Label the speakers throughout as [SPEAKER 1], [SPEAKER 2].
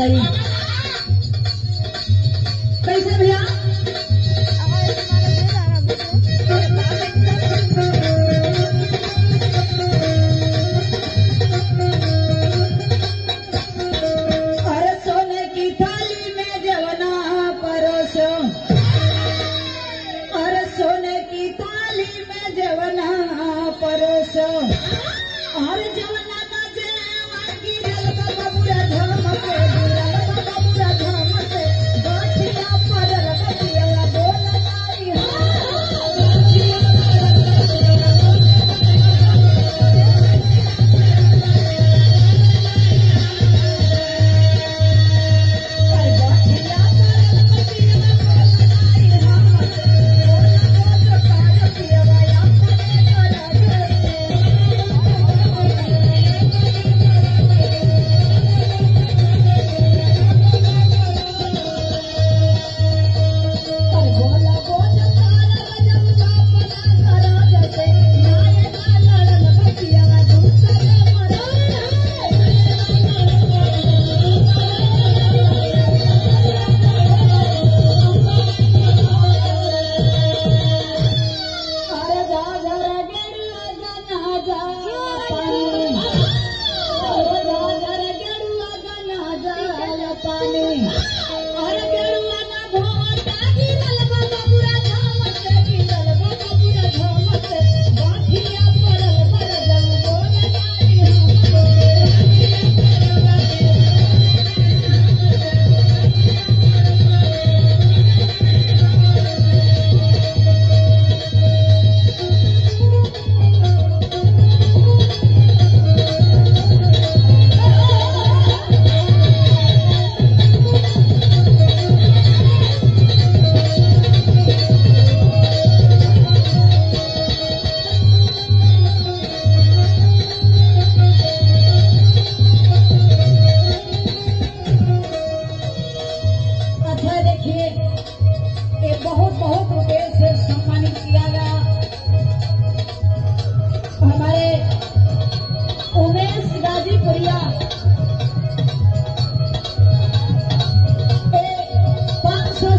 [SPEAKER 1] भाई। कैसे भैया? अरे सोने की थाली में जवना परोसो, अरे सोने की थाली में जवना परोसो, और जवना का जेवन गिरल बबुरा धम से, गिरल बबुरा धम से, गाठिया परल बबिया बोल नारी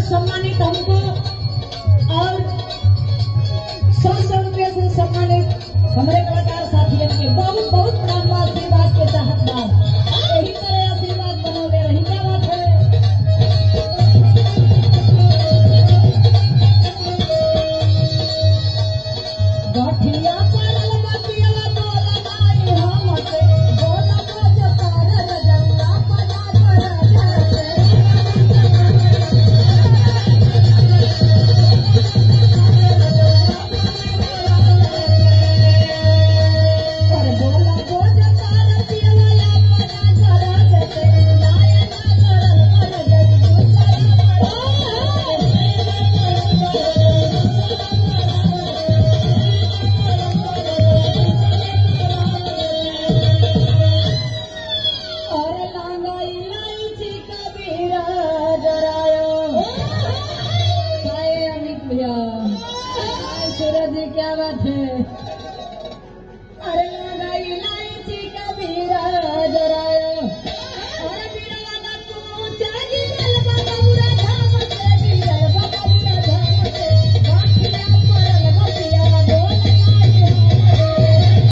[SPEAKER 1] सम्मानित हमको और 100 रुपये से सम्मानित हमारे कलाकार साथियों के बहुत बहुत प्रणाम आशीर्वाद के चाहतदार। यही तरह आशीर्वाद बनौले रही। क्या बात है? गाठिया परल बतिया बोल नारी हमसे, बोल बोझ पार रजंगा पदा कर जैसे। सूरज जी क्या बात है?